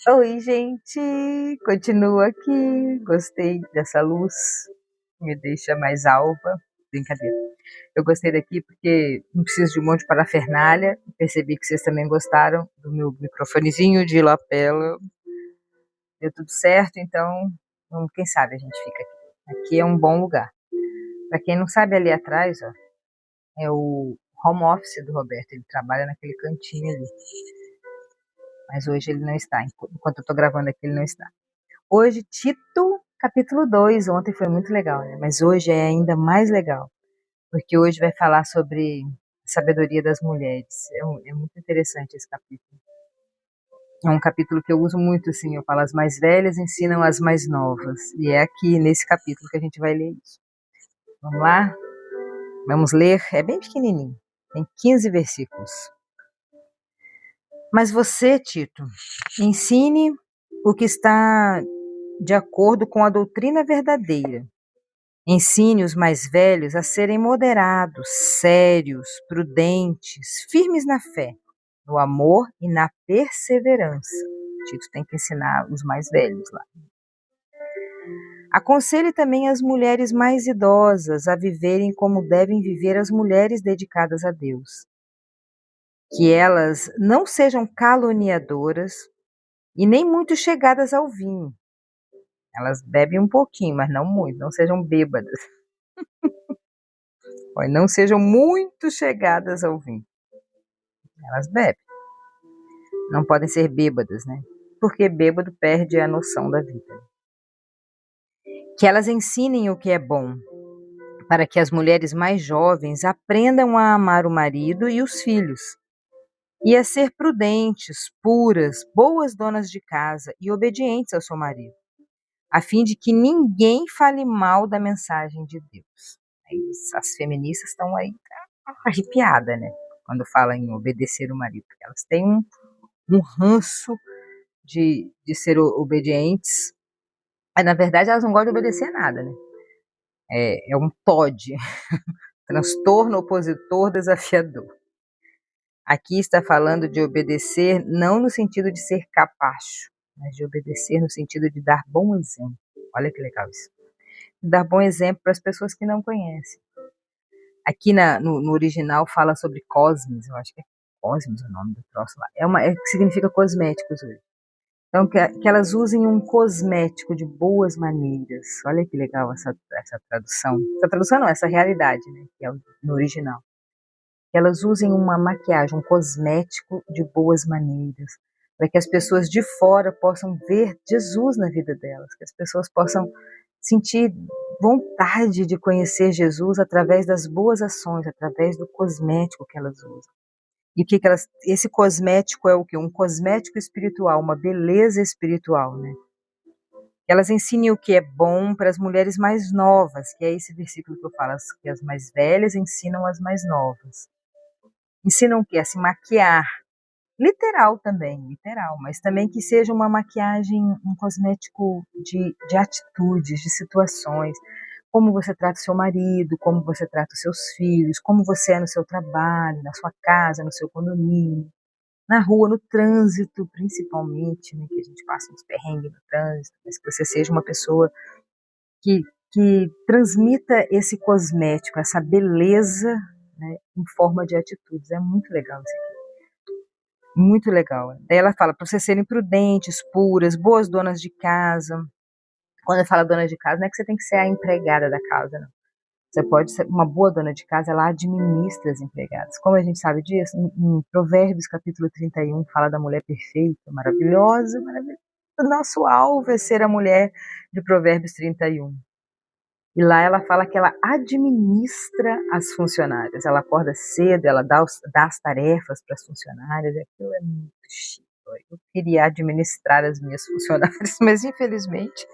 Oi, gente! Continuo aqui. Gostei dessa luz. Me deixa mais alva. Brincadeira. Eu gostei daqui porque não preciso de um monte de parafernália. Percebi que vocês também gostaram do meu microfonezinho de lapela. Deu tudo certo, então, quem sabe a gente fica aqui. Aqui é um bom lugar. Para quem não sabe, ali atrás, ó, é o home office do Roberto. Ele trabalha naquele cantinho ali. Mas hoje ele não está. Enquanto eu estou gravando aqui, ele não está. Hoje, Tito, capítulo 2. Ontem foi muito legal, né? Mas hoje é ainda mais legal, porque hoje vai falar sobre a sabedoria das mulheres. É muito interessante esse capítulo. É um capítulo que eu uso muito, assim, eu falo, as mais velhas ensinam as mais novas. E é aqui, nesse capítulo, que a gente vai ler isso. Vamos lá? Vamos ler. É bem pequenininho. Tem 15 versículos. Mas você, Tito, ensine o que está de acordo com a doutrina verdadeira. Ensine os mais velhos a serem moderados, sérios, prudentes, firmes na fé, no amor e na perseverança. Tito tem que ensinar os mais velhos lá. Aconselhe também as mulheres mais idosas a viverem como devem viver as mulheres dedicadas a Deus. Que elas não sejam caluniadoras e nem muito chegadas ao vinho. Elas bebem um pouquinho, mas não muito, não sejam bêbadas. Não sejam muito chegadas ao vinho. Elas bebem. Não podem ser bêbadas, né? Porque bêbado perde a noção da vida. Que elas ensinem o que é bom, para que as mulheres mais jovens aprendam a amar o marido e os filhos, e a ser prudentes, puras, boas donas de casa e obedientes ao seu marido, a fim de que ninguém fale mal da mensagem de Deus. As feministas estão aí arrepiadas, né? Quando falam em obedecer o marido, porque elas têm um ranço de ser obedientes. Mas, na verdade, elas não gostam de obedecer a nada, né? É um TOD, transtorno opositor desafiador. Aqui está falando de obedecer não no sentido de ser capacho, mas de obedecer no sentido de dar bom exemplo. Olha que legal isso. Dar bom exemplo para as pessoas que não conhecem. Aqui no original fala sobre cosmes, eu acho que é cosmes o nome do troço lá. Que significa cosméticos hoje. Então, que elas usem um cosmético de boas maneiras. Olha que legal essa tradução. Essa tradução não, essa realidade, né? Que é no original. Que elas usem uma maquiagem, um cosmético de boas maneiras. Para que as pessoas de fora possam ver Jesus na vida delas. Que as pessoas possam sentir vontade de conhecer Jesus através das boas ações, através do cosmético que elas usam. E esse cosmético é o quê? Um cosmético espiritual, uma beleza espiritual, né? Elas ensinem o que é bom para as mulheres mais novas, que é esse versículo que eu falo, que as mais velhas ensinam as mais novas. Ensinam o quê? A se maquiar. Literal também, literal, mas também que seja uma maquiagem, um cosmético de atitudes, de situações. Como você trata o seu marido, como você trata os seus filhos, como você é no seu trabalho, na sua casa, no seu condomínio, na rua, no trânsito, principalmente, né, que a gente passa uns perrengues no trânsito, mas que você seja uma pessoa que, que transmita esse cosmético, essa beleza, né, em forma de atitudes. É muito legal isso aqui. Muito legal. Daí ela fala para vocês serem prudentes, puras, boas donas de casa. Quando eu falo dona de casa, não é que você tem que ser a empregada da casa, não. Você pode ser uma boa dona de casa, ela administra as empregadas. Como a gente sabe disso? Em Provérbios, capítulo 31, fala da mulher perfeita, maravilhosa, maravilhosa. O nosso alvo é ser a mulher de Provérbios 31. E lá ela fala que ela administra as funcionárias. Ela acorda cedo, ela dá as tarefas para as funcionárias. Aquilo é muito chique. Eu queria administrar as minhas funcionárias, mas infelizmente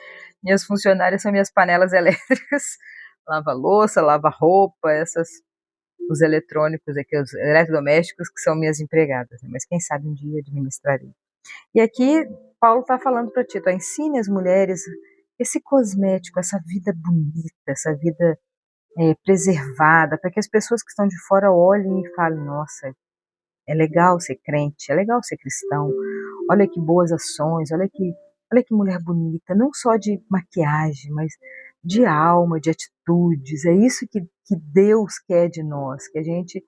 minhas funcionárias são minhas panelas elétricas. Lava louça, lava roupa, os eletrônicos aqui, os eletrodomésticos que são minhas empregadas. Né? Mas quem sabe um dia administrarei. E aqui Paulo está falando para Tito, ensine as mulheres esse cosmético, essa vida bonita, essa vida preservada, para que as pessoas que estão de fora olhem e falem, nossa, É legal ser crente, é legal ser cristão. Olha que boas ações, olha que mulher bonita, não só de maquiagem, mas de alma, de atitudes. É isso que Deus quer de nós, que a gente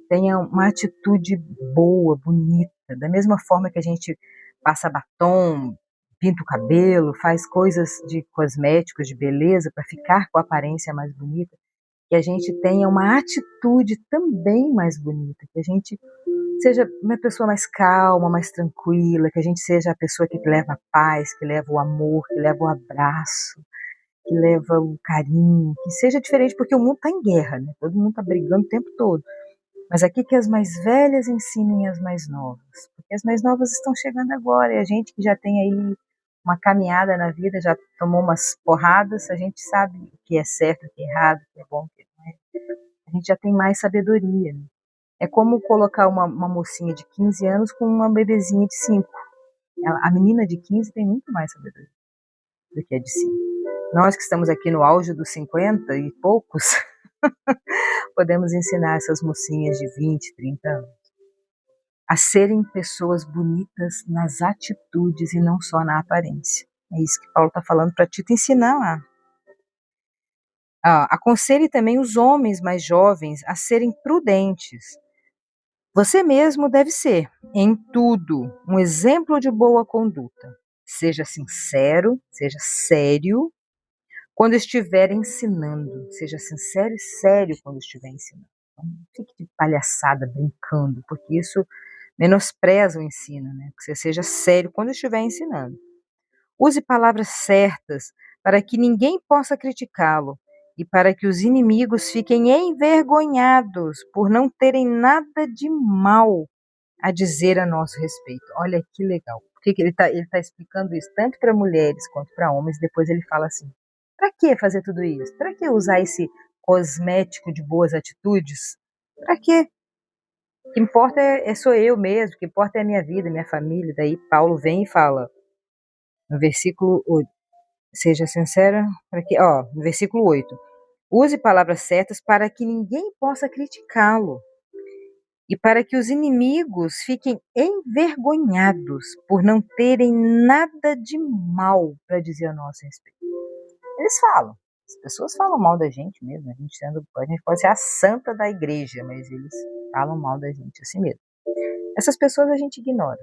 tenha uma atitude boa, bonita. Da mesma forma que a gente passa batom, pinta o cabelo, faz coisas de cosméticos, de beleza, para ficar com a aparência mais bonita, que a gente tenha uma atitude também mais bonita, que a gente seja uma pessoa mais calma, mais tranquila, que a gente seja a pessoa que leva a paz, que leva o amor, que leva o abraço, que leva o carinho, que seja diferente, porque o mundo está em guerra, né? Todo mundo está brigando o tempo todo. Mas aqui que as mais velhas ensinem as mais novas, porque as mais novas estão chegando agora, e a gente que já tem aí uma caminhada na vida, já tomou umas porradas, a gente sabe o que é certo, o que é errado, o que é bom, o que não é. A gente já tem mais sabedoria, né? É como colocar uma mocinha de 15 anos com uma bebezinha de 5. A menina de 15 tem muito mais sabedoria do que a de 5. Nós que estamos aqui no auge dos 50 e poucos, podemos ensinar essas mocinhas de 20, 30 anos a serem pessoas bonitas nas atitudes e não só na aparência. É isso que Paulo está falando para Tito ensinar lá. Aconselhe também os homens mais jovens a serem prudentes. Você mesmo deve ser, em tudo, um exemplo de boa conduta. Seja sincero, seja sério quando estiver ensinando. Seja sincero e sério quando estiver ensinando. Não fique de palhaçada, brincando, porque isso menospreza o ensino, né? Que você seja sério quando estiver ensinando. Use palavras certas para que ninguém possa criticá-lo e para que os inimigos fiquem envergonhados por não terem nada de mal a dizer a nosso respeito. Olha que legal. Porque ele tá explicando isso tanto para mulheres quanto para homens. Depois ele fala assim: para que fazer tudo isso? Para que usar esse cosmético de boas atitudes? Para quê? O que importa sou eu mesmo, o que importa é a minha vida, minha família. Daí Paulo vem e fala, no versículo 8, seja sincera, para que, no versículo 8, use palavras certas para que ninguém possa criticá-lo e para que os inimigos fiquem envergonhados por não terem nada de mal para dizer a nosso respeito. Eles falam, as pessoas falam mal da gente mesmo, a gente pode ser a santa da igreja, mas eles falam mal da gente assim mesmo. Essas pessoas a gente ignora.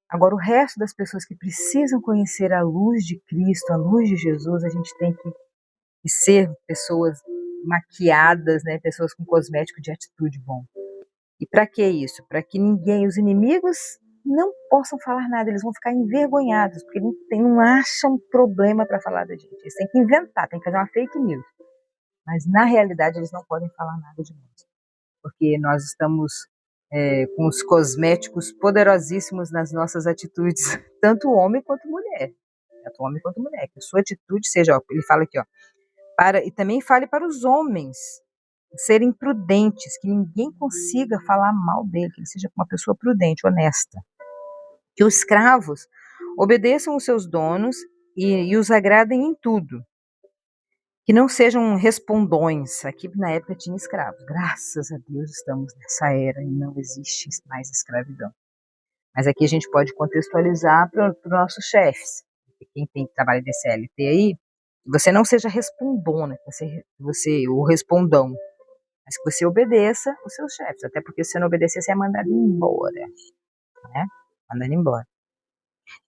Agora, o resto das pessoas que precisam conhecer a luz de Cristo, a luz de Jesus, a gente tem que ser pessoas maquiadas, né? Pessoas com cosmético de atitude bom. E para que isso? Para que ninguém, os inimigos, não possam falar nada, eles vão ficar envergonhados, porque não acham problema para falar da gente. Eles têm que inventar, têm que fazer uma fake news. Mas, na realidade, eles não podem falar nada de nós, porque nós estamos com os cosméticos poderosíssimos nas nossas atitudes, tanto homem quanto mulher. Tanto homem quanto mulher. Que a sua atitude seja, ele fala aqui, e também fale para os homens serem prudentes, que ninguém consiga falar mal dele, que ele seja uma pessoa prudente, honesta. Que os escravos obedeçam os seus donos e os agradem em tudo. Que não sejam respondões. Aqui na época tinha escravos. Graças a Deus estamos nessa era e não existe mais escravidão. Mas aqui a gente pode contextualizar para os nossos chefes. Quem tem trabalho de CLT aí, que você não seja respondona, que você o respondão, mas que você obedeça os seus chefes. Até porque se você não obedecer, você é mandado embora. Né? Mandado embora.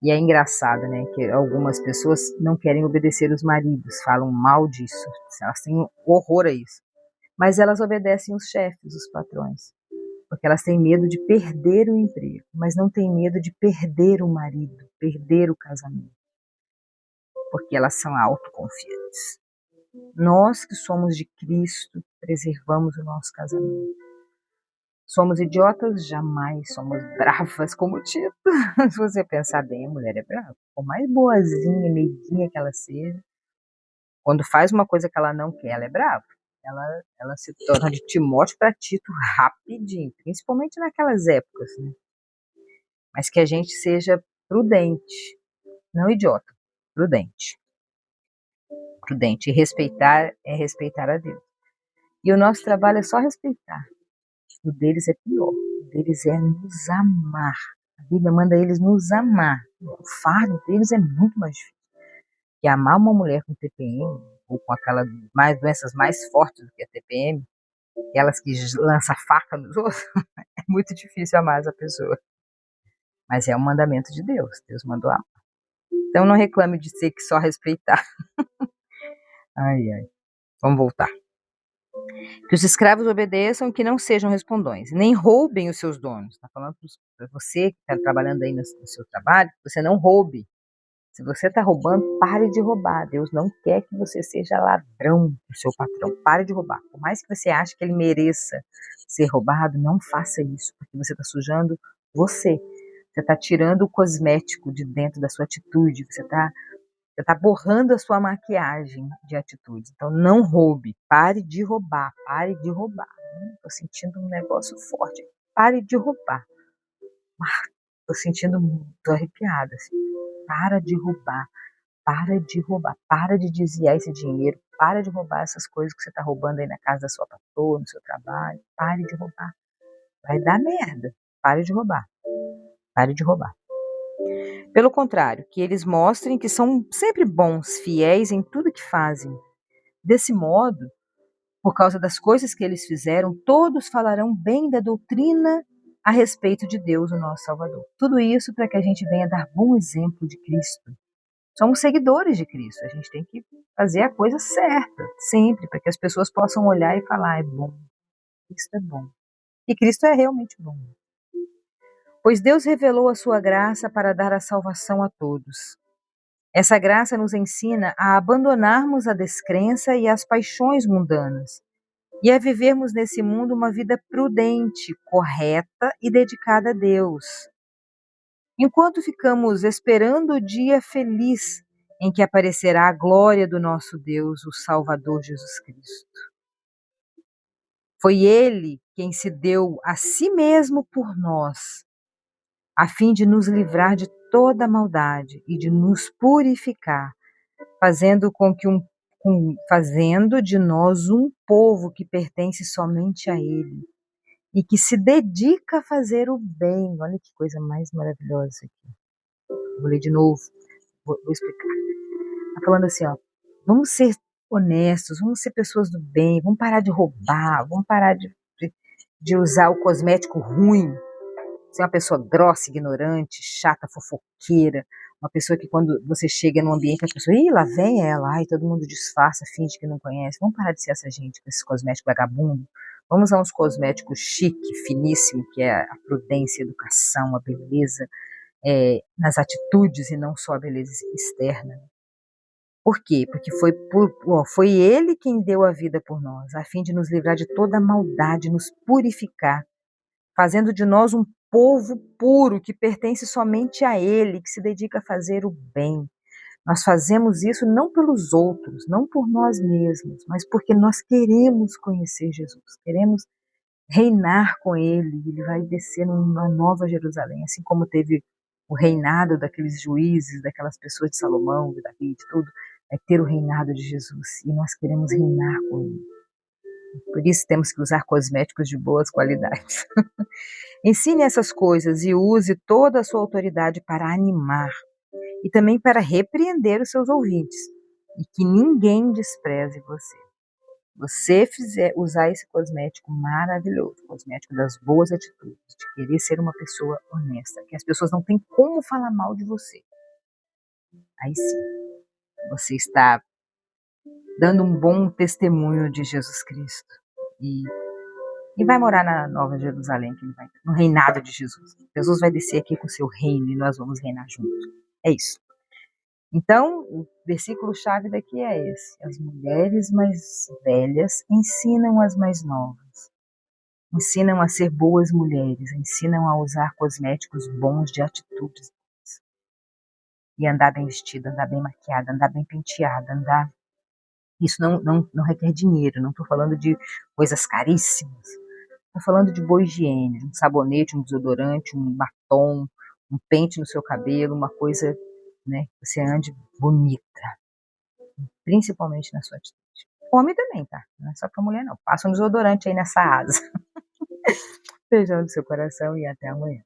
E é engraçado, né, que algumas pessoas não querem obedecer os maridos, falam mal disso, elas têm horror a isso. Mas elas obedecem os chefes, os patrões, porque elas têm medo de perder o emprego, mas não têm medo de perder o marido, perder o casamento, porque elas são autoconfiantes. Nós que somos de Cristo, preservamos o nosso casamento. Somos idiotas? Jamais. Somos bravas como Tito. Se você pensar bem, a mulher é brava. Por mais boazinha, meiguinha que ela seja, quando faz uma coisa que ela não quer, ela é brava. Ela se torna de Timóteo para Tito rapidinho, principalmente naquelas épocas, né? Mas que a gente seja prudente, não idiota, prudente. Prudente. E respeitar é respeitar a Deus. E o nosso trabalho é só respeitar. O deles é pior. O deles é nos amar. A Bíblia manda eles nos amar. O fardo deles é muito mais difícil. Que amar uma mulher com TPM, ou com aquelas doenças mais fortes do que a TPM, aquelas que lançam faca nos outros, é muito difícil amar essa pessoa. Mas é um mandamento de Deus. Deus mandou amar. Então não reclame de ser que só respeitar. Ai, ai. Vamos voltar. Que os escravos obedeçam e que não sejam respondões, nem roubem os seus donos. Está falando para você que está trabalhando aí no seu trabalho, você não roube. Se você está roubando, pare de roubar. Deus não quer que você seja ladrão do seu patrão. Pare de roubar. Por mais que você ache que ele mereça ser roubado, não faça isso, porque você está sujando você. Você está tirando o cosmético de dentro da sua atitude. Você está borrando a sua maquiagem de atitudes. Então, não roube. Pare de roubar. Pare de roubar. Estou sentindo um negócio forte. Pare de roubar. Estou sentindo muito arrepiada. Assim. Para de roubar. Para de roubar. Para de desviar esse dinheiro. Para de roubar essas coisas que você está roubando aí na casa da sua patroa, no seu trabalho. Pare de roubar. Vai dar merda. Pare de roubar. Pare de roubar. Pelo contrário, que eles mostrem que são sempre bons, fiéis em tudo que fazem. Desse modo, por causa das coisas que eles fizeram, todos falarão bem da doutrina a respeito de Deus, o nosso Salvador. Tudo isso para que a gente venha dar bom exemplo de Cristo. Somos seguidores de Cristo, a gente tem que fazer a coisa certa, sempre, para que as pessoas possam olhar e falar, é bom, Cristo é bom. E Cristo é realmente bom. Pois Deus revelou a sua graça para dar a salvação a todos. Essa graça nos ensina a abandonarmos a descrença e as paixões mundanas e a vivermos nesse mundo uma vida prudente, correta e dedicada a Deus. Enquanto ficamos esperando o dia feliz em que aparecerá a glória do nosso Deus, o Salvador Jesus Cristo. Foi Ele quem se deu a si mesmo por nós, a fim de nos livrar de toda maldade e de nos purificar, fazendo de nós um povo que pertence somente a Ele e que se dedica a fazer o bem. Olha que coisa mais maravilhosa aqui. Vou ler de novo, vou explicar. Está falando assim, ó, vamos ser honestos, vamos ser pessoas do bem, vamos parar de roubar, vamos parar de usar o cosmético ruim, ser uma pessoa grossa, ignorante, chata, fofoqueira, uma pessoa que quando você chega num ambiente, a pessoa, lá vem ela, todo mundo disfarça, finge que não conhece. Vamos parar de ser essa gente com esses cosméticos vagabundo. Vamos usar uns cosméticos chique, finíssimo, que é a prudência, a educação, a beleza nas atitudes e não só a beleza externa. Por quê? Porque foi Ele quem deu a vida por nós, a fim de nos livrar de toda a maldade, nos purificar, fazendo de nós um povo puro que pertence somente a Ele, que se dedica a fazer o bem. Nós fazemos isso não pelos outros, não por nós mesmos, mas porque nós queremos conhecer Jesus, queremos reinar com Ele. Ele vai descer numa nova Jerusalém, assim como teve o reinado daqueles juízes, daquelas pessoas de Salomão, de Davi, de tudo, vai ter o reinado de Jesus e nós queremos reinar com Ele. Por isso temos que usar cosméticos de boas qualidades. Ensine essas coisas e use toda a sua autoridade para animar e também para repreender os seus ouvintes e que ninguém despreze você. Você usar esse cosmético maravilhoso, cosmético das boas atitudes, de querer ser uma pessoa honesta, que as pessoas não têm como falar mal de você. Aí sim, você está dando um bom testemunho de Jesus Cristo e vai morar na Nova Jerusalém, no reinado de Jesus. Jesus vai descer aqui com o seu reino e nós vamos reinar juntos. É isso. Então, o versículo-chave daqui é esse. As mulheres mais velhas ensinam as mais novas. Ensinam a ser boas mulheres, ensinam a usar cosméticos bons de atitudes. E andar bem vestida, andar bem maquiada, andar bem penteada, andar... Isso não requer dinheiro, não estou falando de coisas caríssimas. Estou falando de boa higiene, de um sabonete, um desodorante, um batom, um pente no seu cabelo, uma coisa, né, que você ande bonita. Principalmente na sua atitude. Homem também, tá? Não é só pra mulher, não. Passa um desodorante aí nessa asa. Beijão do seu coração e até amanhã.